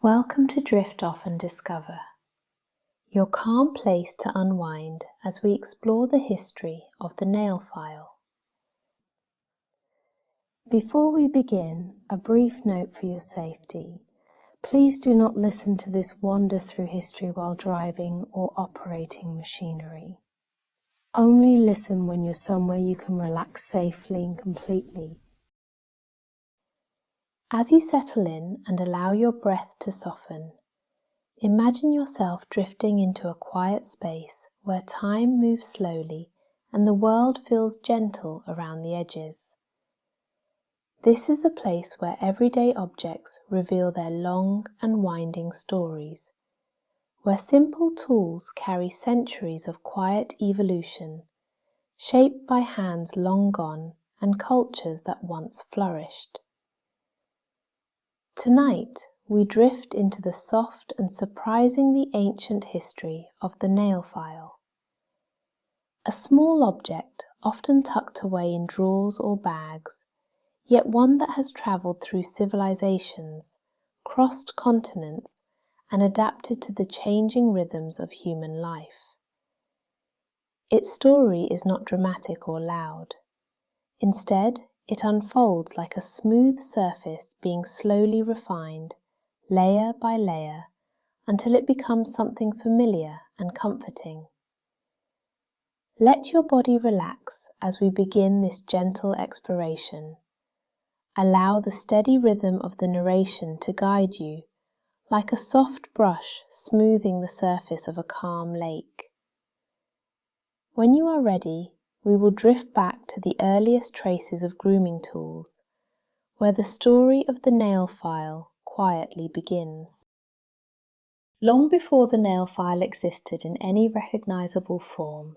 Welcome to Drift Off and Discover, your calm place to unwind as we explore the history of the nail file. Before we begin, a brief note for your safety. Please do not listen to this wander through history while driving or operating machinery. Only listen when you're somewhere you can relax safely and completely. As you settle in and allow your breath to soften, imagine yourself drifting into a quiet space where time moves slowly and the world feels gentle around the edges. This is the place where everyday objects reveal their long and winding stories, where simple tools carry centuries of quiet evolution, shaped by hands long gone and cultures that once flourished. Tonight, we drift into the soft and surprisingly ancient history of the nail file. A small object, often tucked away in drawers or bags, yet one that has travelled through civilisations, crossed continents, and adapted to the changing rhythms of human life. Its story is not dramatic or loud. Instead, it unfolds like a smooth surface being slowly refined, layer by layer, until it becomes something familiar and comforting. Let your body relax as we begin this gentle exploration. Allow the steady rhythm of the narration to guide you, like a soft brush smoothing the surface of a calm lake. When you are ready, we will drift back to the earliest traces of grooming tools, where the story of the nail file quietly begins. Long before the nail file existed in any recognizable form,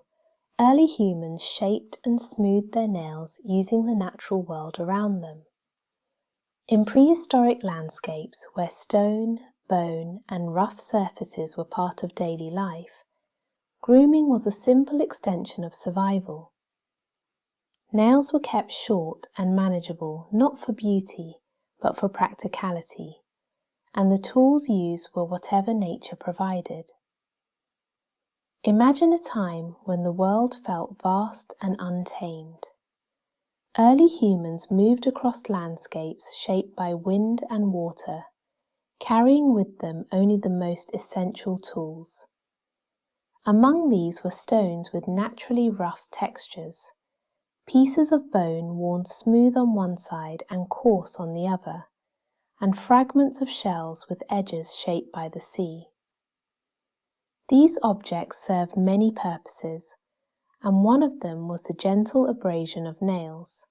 early humans shaped and smoothed their nails using the natural world around them. In prehistoric landscapes where stone, bone, and rough surfaces were part of daily life, grooming was a simple extension of survival. Nails were kept short and manageable, not for beauty, but for practicality, and the tools used were whatever nature provided. Imagine a time when the world felt vast and untamed. Early humans moved across landscapes shaped by wind and water, carrying with them only the most essential tools. Among these were stones with naturally rough textures, pieces of bone worn smooth on one side and coarse on the other, and fragments of shells with edges shaped by the sea. These objects served many purposes, and one of them was the gentle abrasion of nails.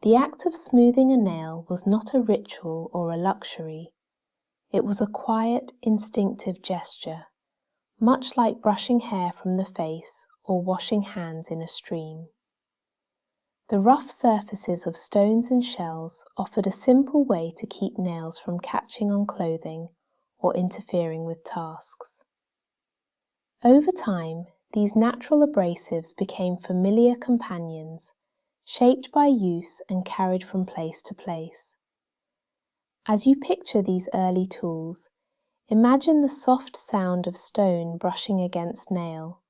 The act of smoothing a nail was not a ritual or a luxury. It was a quiet, instinctive gesture, much like brushing hair from the face or washing hands in a stream. The rough surfaces of stones and shells offered a simple way to keep nails from catching on clothing or interfering with tasks. Over time, these natural abrasives became familiar companions, shaped by use and carried from place to place. As you picture these early tools, imagine the soft sound of stone brushing against nail,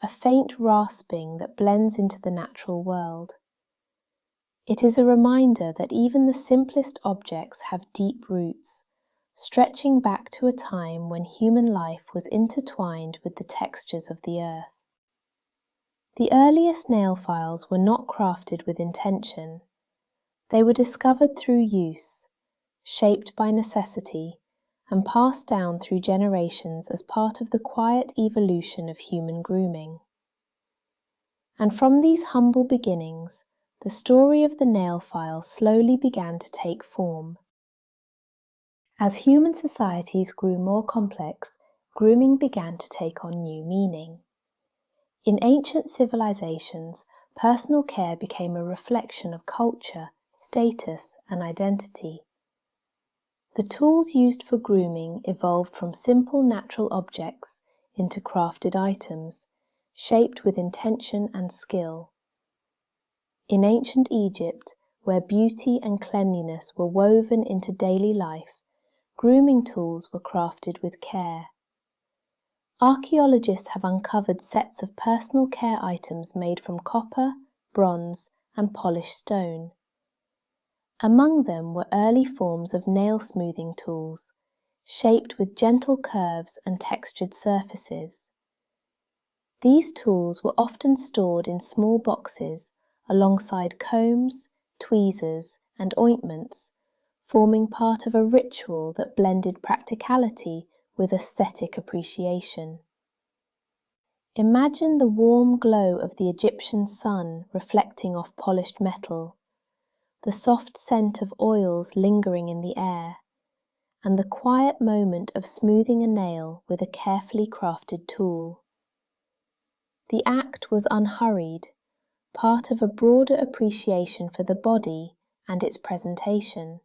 a faint rasping that blends into the natural world. It is a reminder that even the simplest objects have deep roots, stretching back to a time when human life was intertwined with the textures of the earth. The earliest nail files were not crafted with intention. They were discovered through use, shaped by necessity, and passed down through generations as part of the quiet evolution of human grooming. And from these humble beginnings, the story of the nail file slowly began to take form. As human societies grew more complex, grooming began to take on new meaning. In ancient civilisations, personal care became a reflection of culture, status, and identity. The tools used for grooming evolved from simple natural objects into crafted items, shaped with intention and skill. In ancient Egypt, where beauty and cleanliness were woven into daily life, grooming tools were crafted with care. Archaeologists have uncovered sets of personal care items made from copper, bronze, and polished stone. Among them were early forms of nail smoothing tools, shaped with gentle curves and textured surfaces. These tools were often stored in small boxes alongside combs, tweezers, and ointments, forming part of a ritual that blended practicality with aesthetic appreciation. Imagine the warm glow of the Egyptian sun reflecting off polished metal, the soft scent of oils lingering in the air, and the quiet moment of smoothing a nail with a carefully crafted tool. The act was unhurried, part of a broader appreciation for the body and its presentation.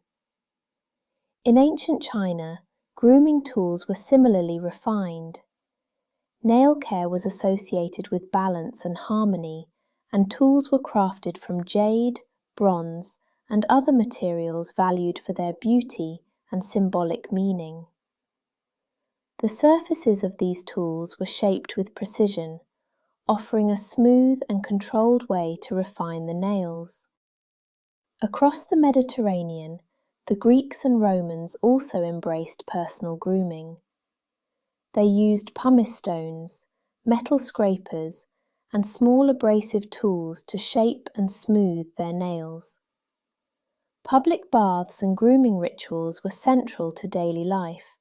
In ancient China, grooming tools were similarly refined. Nail care was associated with balance and harmony, and tools were crafted from jade, bronze, and other materials valued for their beauty and symbolic meaning. The surfaces of these tools were shaped with precision, offering a smooth and controlled way to refine the nails. Across the Mediterranean, the Greeks and Romans also embraced personal grooming. They used pumice stones, metal scrapers, and small abrasive tools to shape and smooth their nails. Public baths and grooming rituals were central to daily life,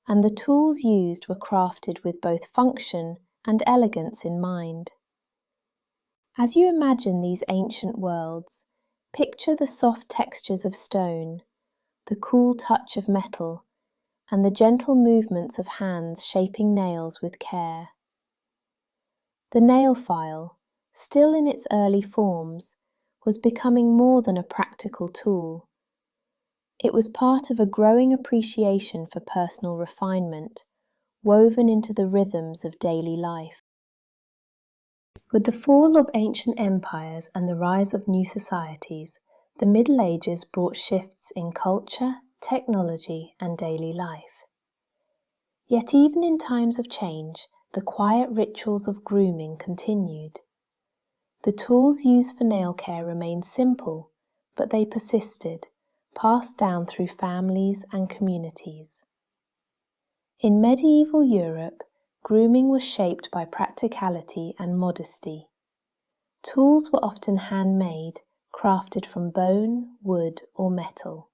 and the tools used were crafted with both function and elegance in mind. As you imagine these ancient worlds, picture the soft textures of stone, the cool touch of metal, and the gentle movements of hands shaping nails with care. The nail file, still in its early forms, was becoming more than a practical tool. It was part of a growing appreciation for personal refinement, woven into the rhythms of daily life. With the fall of ancient empires and the rise of new societies, the Middle Ages brought shifts in culture, technology, and daily life. Yet even in times of change, the quiet rituals of grooming continued. The tools used for nail care remained simple, but they persisted, passed down through families and communities. In medieval Europe, grooming was shaped by practicality and modesty. Tools were often handmade, crafted from bone, wood, or metal.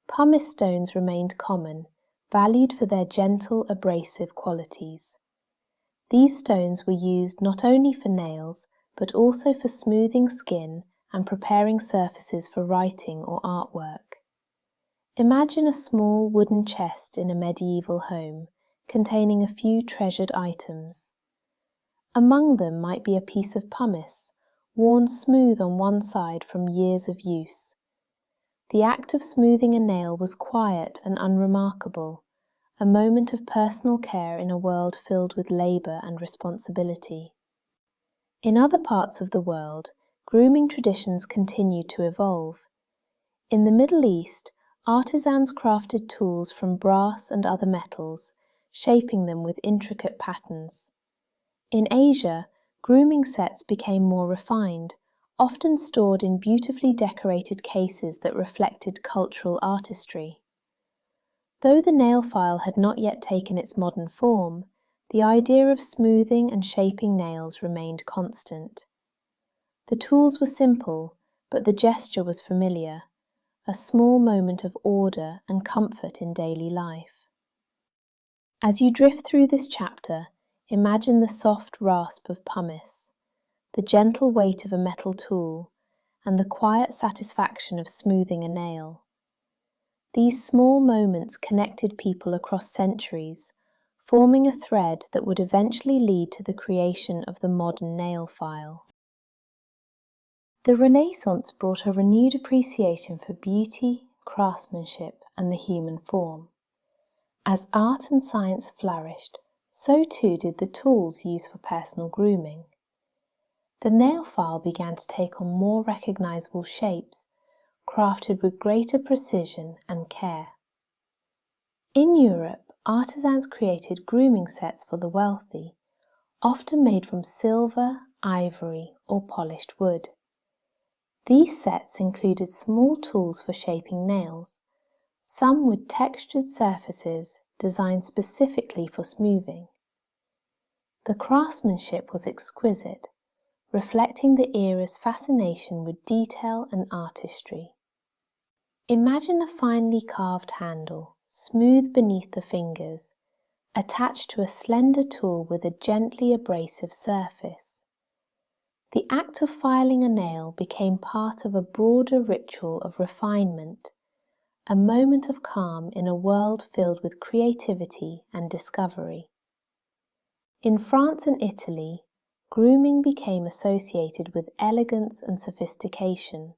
Pumice stones remained common, valued for their gentle, abrasive qualities. These stones were used not only for nails, but also for smoothing skin and preparing surfaces for writing or artwork. Imagine a small wooden chest in a medieval home, containing a few treasured items. Among them might be a piece of pumice, worn smooth on one side from years of use. The act of smoothing a nail was quiet and unremarkable, a moment of personal care in a world filled with labour and responsibility. In other parts of the world, grooming traditions continued to evolve. In the Middle East, artisans crafted tools from brass and other metals, shaping them with intricate patterns. In Asia, grooming sets became more refined, often stored in beautifully decorated cases that reflected cultural artistry. Though the nail file had not yet taken its modern form, the idea of smoothing and shaping nails remained constant. The tools were simple, but the gesture was familiar, a small moment of order and comfort in daily life. As you drift through this chapter, imagine the soft rasp of pumice, the gentle weight of a metal tool, and the quiet satisfaction of smoothing a nail. These small moments connected people across centuries, forming a thread that would eventually lead to the creation of the modern nail file. The Renaissance brought a renewed appreciation for beauty, craftsmanship, and the human form. As art and science flourished, so too did the tools used for personal grooming. The nail file began to take on more recognizable shapes, crafted with greater precision and care. In Europe, artisans created grooming sets for the wealthy, often made from silver, ivory, or polished wood. These sets included small tools for shaping nails, some with textured surfaces designed specifically for smoothing. The craftsmanship was exquisite, reflecting the era's fascination with detail and artistry. Imagine a finely carved handle, smooth beneath the fingers, attached to a slender tool with a gently abrasive surface. The act of filing a nail became part of a broader ritual of refinement, a moment of calm in a world filled with creativity and discovery. In France and Italy, grooming became associated with elegance and sophistication.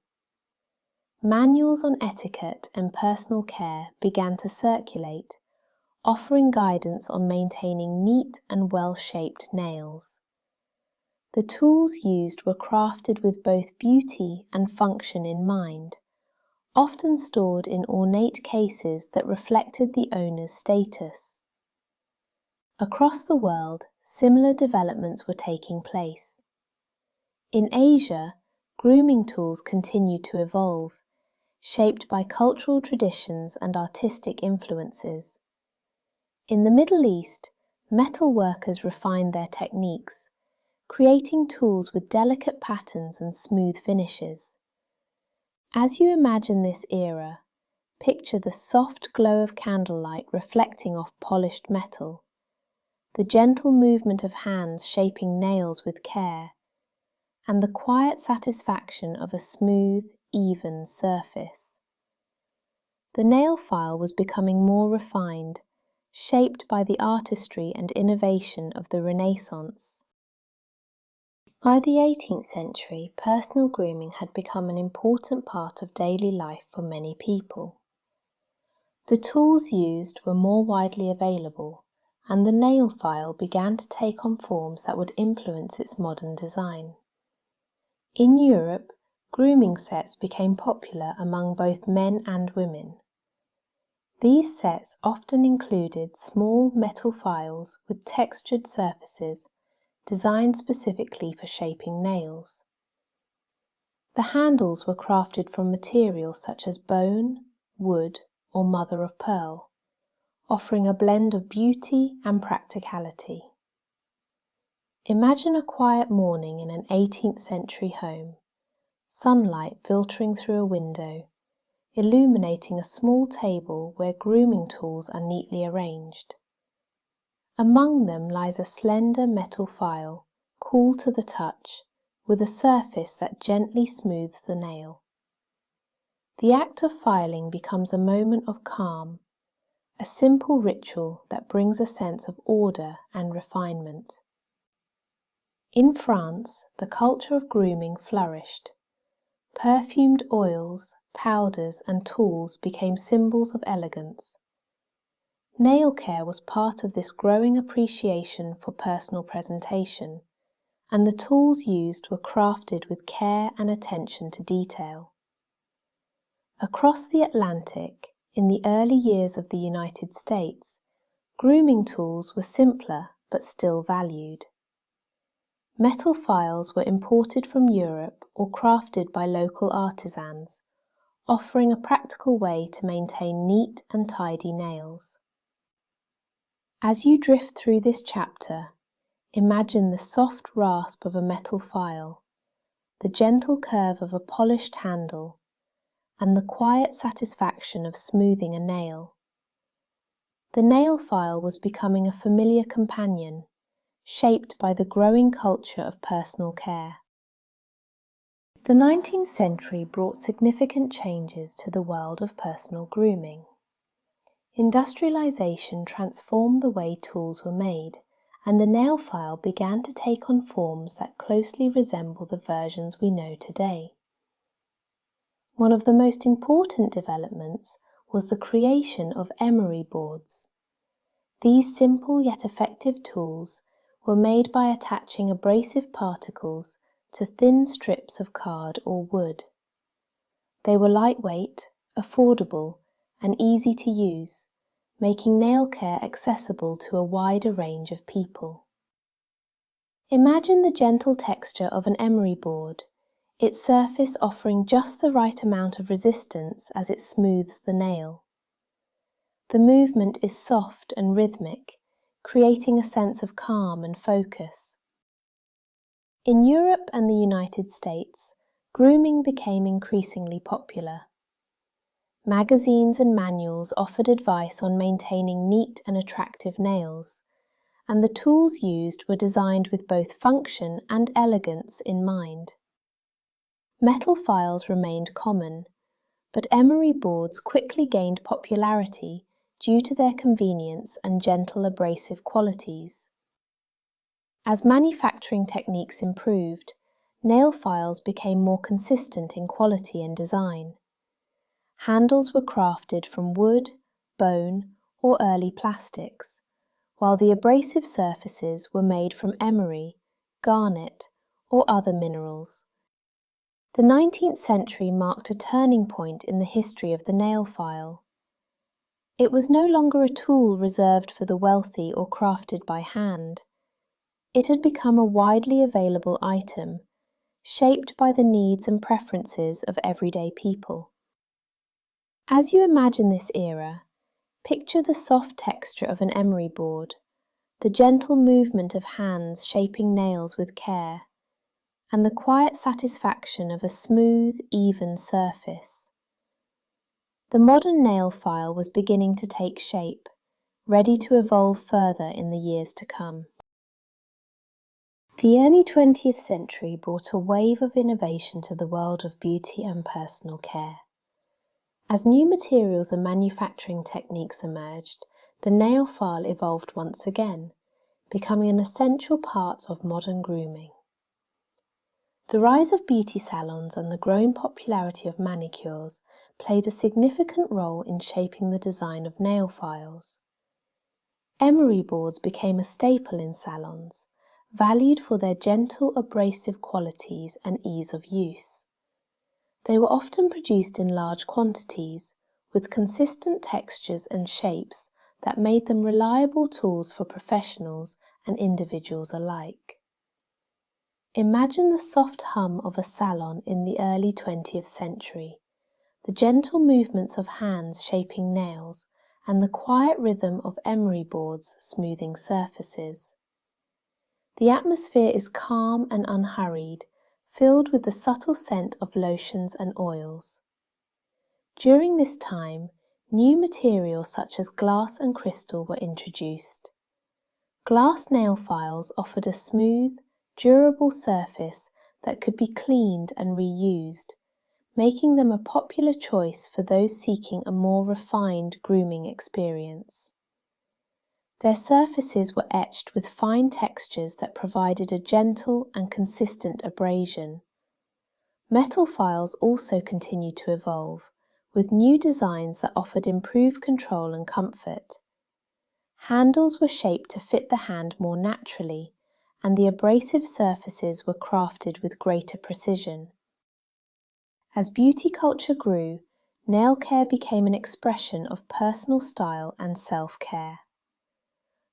Manuals on etiquette and personal care began to circulate, offering guidance on maintaining neat and well-shaped nails. The tools used were crafted with both beauty and function in mind, often stored in ornate cases that reflected the owner's status. Across the world, similar developments were taking place. In Asia, grooming tools continued to evolve, shaped by cultural traditions and artistic influences. In the Middle East, metal workers refined their techniques, creating tools with delicate patterns and smooth finishes. As you imagine this era, picture the soft glow of candlelight reflecting off polished metal, the gentle movement of hands shaping nails with care, and the quiet satisfaction of a smooth, even surface. The nail file was becoming more refined, shaped by the artistry and innovation of the Renaissance. By the 18th century, personal grooming had become an important part of daily life for many people. The tools used were more widely available, and the nail file began to take on forms that would influence its modern design. In Europe, grooming sets became popular among both men and women. These sets often included small metal files with textured surfaces designed specifically for shaping nails. The handles were crafted from materials such as bone, wood, or mother of pearl, offering a blend of beauty and practicality. Imagine a quiet morning in an 18th century home, sunlight filtering through a window, illuminating a small table where grooming tools are neatly arranged. Among them lies a slender metal file, cool to the touch, with a surface that gently smooths the nail. The act of filing becomes a moment of calm, a simple ritual that brings a sense of order and refinement. In France, the culture of grooming flourished. Perfumed oils, powders, and tools became symbols of elegance. Nail care was part of this growing appreciation for personal presentation, and the tools used were crafted with care and attention to detail. Across the Atlantic, in the early years of the United States, grooming tools were simpler but still valued. Metal files were imported from Europe or crafted by local artisans, offering a practical way to maintain neat and tidy nails. As you drift through this chapter, imagine the soft rasp of a metal file, the gentle curve of a polished handle, and the quiet satisfaction of smoothing a nail. The nail file was becoming a familiar companion, shaped by the growing culture of personal care. The 19th century brought significant changes to the world of personal grooming. Industrialization transformed the way tools were made, and the nail file began to take on forms that closely resemble the versions we know today. One of the most important developments was the creation of emery boards. These simple yet effective tools were made by attaching abrasive particles to thin strips of card or wood. They were lightweight, affordable, and easy to use, making nail care accessible to a wider range of people. Imagine the gentle texture of an emery board, its surface offering just the right amount of resistance as it smooths the nail. The movement is soft and rhythmic, creating a sense of calm and focus. In Europe and the United States, grooming became increasingly popular. Magazines and manuals offered advice on maintaining neat and attractive nails, and the tools used were designed with both function and elegance in mind. Metal files remained common, but emery boards quickly gained popularity due to their convenience and gentle abrasive qualities. As manufacturing techniques improved, nail files became more consistent in quality and design. Handles were crafted from wood, bone, or early plastics, while the abrasive surfaces were made from emery, garnet, or other minerals. The 19th century marked a turning point in the history of the nail file. It was no longer a tool reserved for the wealthy or crafted by hand. It had become a widely available item, shaped by the needs and preferences of everyday people. As you imagine this era, picture the soft texture of an emery board, the gentle movement of hands shaping nails with care, and the quiet satisfaction of a smooth, even surface. The modern nail file was beginning to take shape, ready to evolve further in the years to come. The early 20th century brought a wave of innovation to the world of beauty and personal care. As new materials and manufacturing techniques emerged, the nail file evolved once again, becoming an essential part of modern grooming. The rise of beauty salons and the growing popularity of manicures played a significant role in shaping the design of nail files. Emery boards became a staple in salons, valued for their gentle abrasive qualities and ease of use. They were often produced in large quantities, with consistent textures and shapes that made them reliable tools for professionals and individuals alike. Imagine the soft hum of a salon in the early 20th century, the gentle movements of hands shaping nails, and the quiet rhythm of emery boards smoothing surfaces. The atmosphere is calm and unhurried, filled with the subtle scent of lotions and oils. During this time, new materials such as glass and crystal were introduced. Glass nail files offered a smooth, durable surface that could be cleaned and reused, making them a popular choice for those seeking a more refined grooming experience. Their surfaces were etched with fine textures that provided a gentle and consistent abrasion. Metal files also continued to evolve, with new designs that offered improved control and comfort. Handles were shaped to fit the hand more naturally, and the abrasive surfaces were crafted with greater precision. As beauty culture grew, nail care became an expression of personal style and self-care.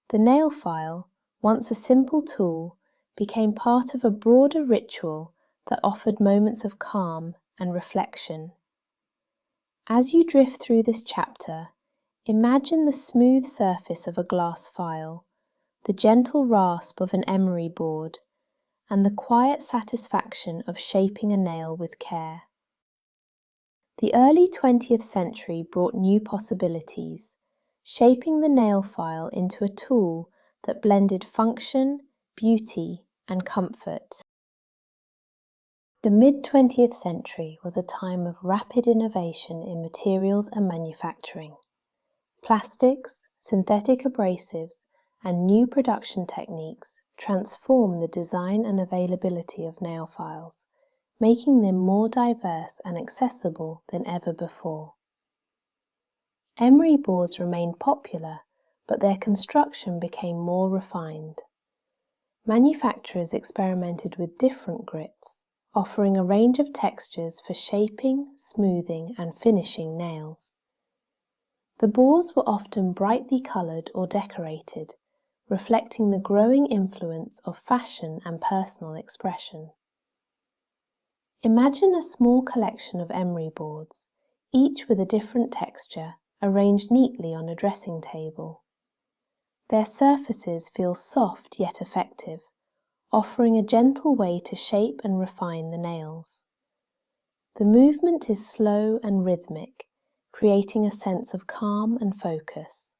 The nail file, once a simple tool, became part of a broader ritual that offered moments of calm and reflection. As you drift through this chapter, imagine the smooth surface of a glass file, the gentle rasp of an emery board, and the quiet satisfaction of shaping a nail with care. The early 20th century brought new possibilities, shaping the nail file into a tool that blended function, beauty, and comfort. The mid-20th century was a time of rapid innovation in materials and manufacturing. Plastics, synthetic abrasives, and new production techniques transformed the design and availability of nail files, making them more diverse and accessible than ever before. Emery boards remained popular, but their construction became more refined. Manufacturers experimented with different grits, offering a range of textures for shaping, smoothing, and finishing nails. The boards were often brightly coloured or decorated, reflecting the growing influence of fashion and personal expression. Imagine a small collection of emery boards, each with a different texture, arranged neatly on a dressing table. Their surfaces feel soft yet effective, offering a gentle way to shape and refine the nails. The movement is slow and rhythmic, creating a sense of calm and focus.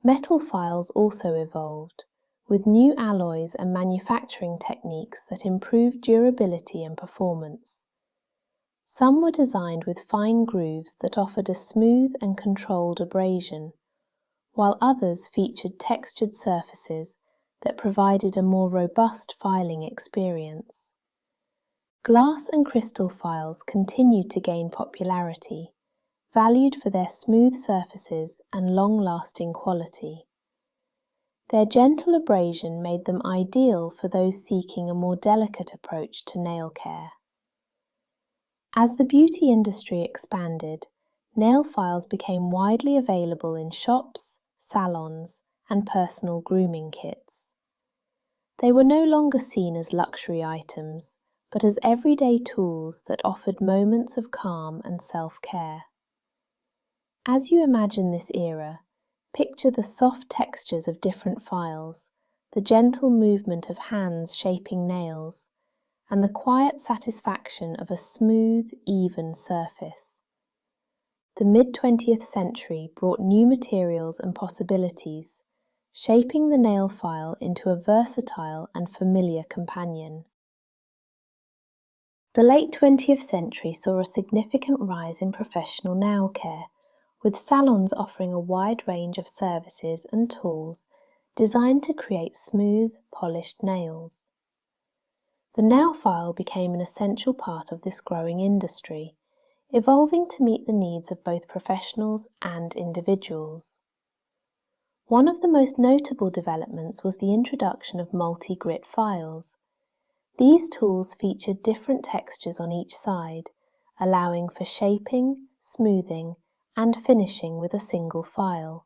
Metal files also evolved, with new alloys and manufacturing techniques that improved durability and performance. Some were designed with fine grooves that offered a smooth and controlled abrasion, while others featured textured surfaces that provided a more robust filing experience. Glass and crystal files continued to gain popularity, valued for their smooth surfaces and long-lasting quality. Their gentle abrasion made them ideal for those seeking a more delicate approach to nail care. As the beauty industry expanded, nail files became widely available in shops, salons, and personal grooming kits. They were no longer seen as luxury items, but as everyday tools that offered moments of calm and self-care. As you imagine this era, picture the soft textures of different files, the gentle movement of hands shaping nails, and the quiet satisfaction of a smooth, even surface. The mid-20th century brought new materials and possibilities, shaping the nail file into a versatile and familiar companion. The late 20th century saw a significant rise in professional nail care, with salons offering a wide range of services and tools designed to create smooth, polished nails. The nail file became an essential part of this growing industry, evolving to meet the needs of both professionals and individuals. One of the most notable developments was the introduction of multi-grit files. These tools featured different textures on each side, allowing for shaping, smoothing, and finishing with a single file.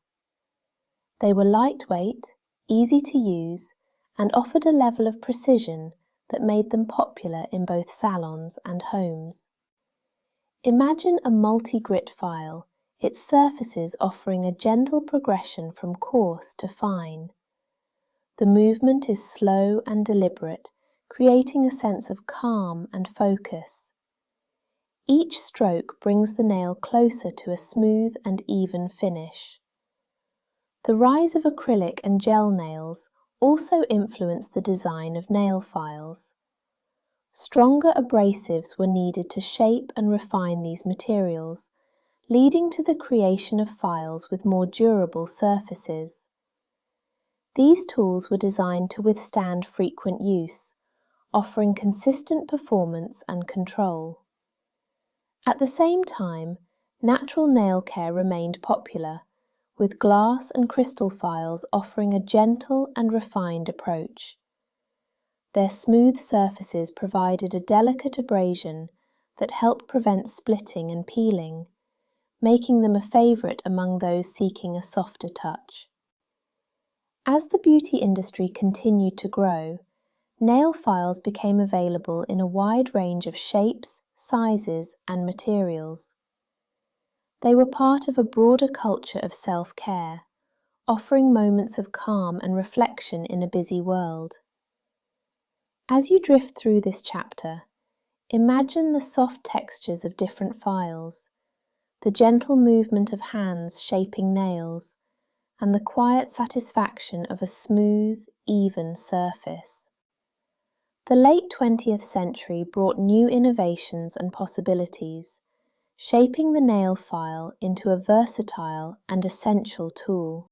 They were lightweight, easy to use, and offered a level of precision that made them popular in both salons and homes. Imagine a multi-grit file, its surfaces offering a gentle progression from coarse to fine. The movement is slow and deliberate, creating a sense of calm and focus. Each stroke brings the nail closer to a smooth and even finish. The rise of acrylic and gel nails also influenced the design of nail files. Stronger abrasives were needed to shape and refine these materials, leading to the creation of files with more durable surfaces. These tools were designed to withstand frequent use, offering consistent performance and control. At the same time, natural nail care remained popular, with glass and crystal files offering a gentle and refined approach. Their smooth surfaces provided a delicate abrasion that helped prevent splitting and peeling, making them a favourite among those seeking a softer touch. As the beauty industry continued to grow, nail files became available in a wide range of shapes, sizes, and materials. They were part of a broader culture of self-care, offering moments of calm and reflection in a busy world. As you drift through this chapter, imagine the soft textures of different files, the gentle movement of hands shaping nails, and the quiet satisfaction of a smooth, even surface. The late 20th century brought new innovations and possibilities, shaping the nail file into a versatile and essential tool.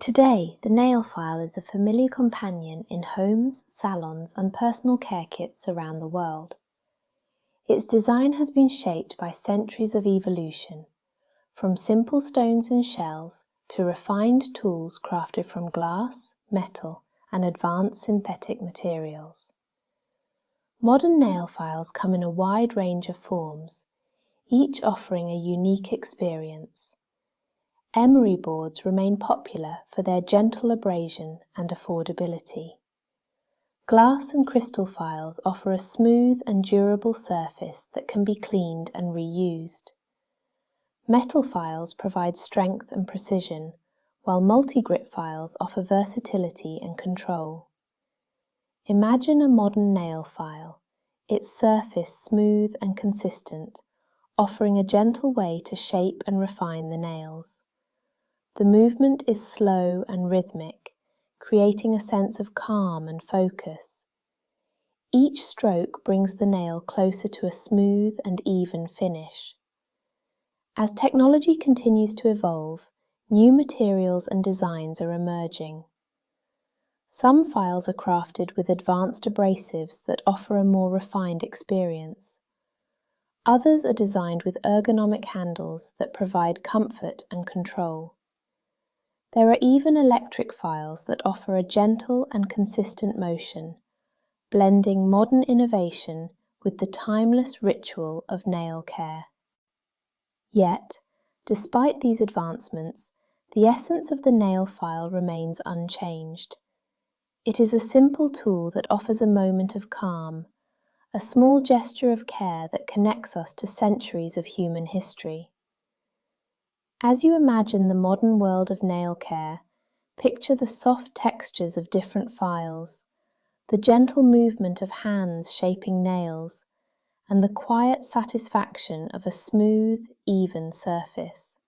Today, the nail file is a familiar companion in homes, salons, and personal care kits around the world. Its design has been shaped by centuries of evolution, from simple stones and shells to refined tools crafted from glass, metal, and advanced synthetic materials. Modern nail files come in a wide range of forms, each offering a unique experience. Emery boards remain popular for their gentle abrasion and affordability. Glass and crystal files offer a smooth and durable surface that can be cleaned and reused. Metal files provide strength and precision, while multi-grit files offer versatility and control. Imagine a modern nail file, its surface smooth and consistent, offering a gentle way to shape and refine the nails. The movement is slow and rhythmic, creating a sense of calm and focus. Each stroke brings the nail closer to a smooth and even finish. As technology continues to evolve, new materials and designs are emerging. Some files are crafted with advanced abrasives that offer a more refined experience. Others are designed with ergonomic handles that provide comfort and control. There are even electric files that offer a gentle and consistent motion, blending modern innovation with the timeless ritual of nail care. Yet, despite these advancements, the essence of the nail file remains unchanged. It is a simple tool that offers a moment of calm, a small gesture of care that connects us to centuries of human history. As you imagine the modern world of nail care, picture the soft textures of different files, the gentle movement of hands shaping nails, and the quiet satisfaction of a smooth, even surface.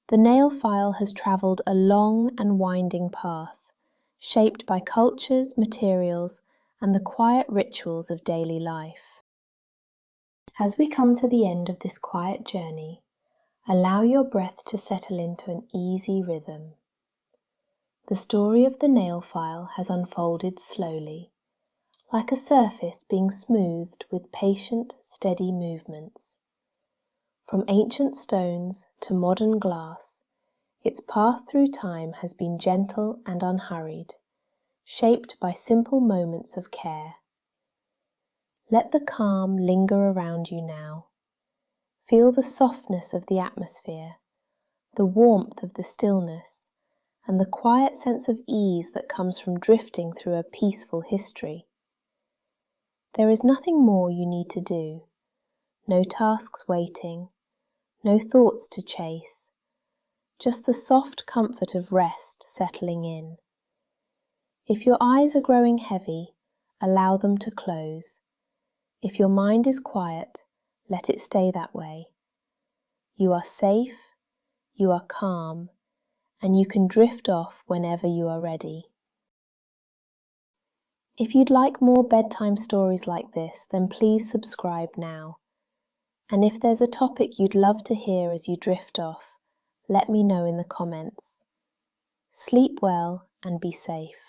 The nail file has travelled a long and winding path, shaped by cultures, materials, and the quiet rituals of daily life. As we come to the end of this quiet journey, allow your breath to settle into an easy rhythm. The story of the nail file has unfolded slowly, like a surface being smoothed with patient, steady movements. From ancient stones to modern glass, its path through time has been gentle and unhurried, shaped by simple moments of care. Let the calm linger around you now. Feel the softness of the atmosphere, the warmth of the stillness, and the quiet sense of ease that comes from drifting through a peaceful history. There is nothing more you need to do, no tasks waiting, no thoughts to chase, just the soft comfort of rest settling in. If your eyes are growing heavy, allow them to close. If your mind is quiet, let it stay that way. You are safe, you are calm, and you can drift off whenever you are ready. If you'd like more bedtime stories like this, then please subscribe now. And if there's a topic you'd love to hear as you drift off, let me know in the comments. Sleep well and be safe.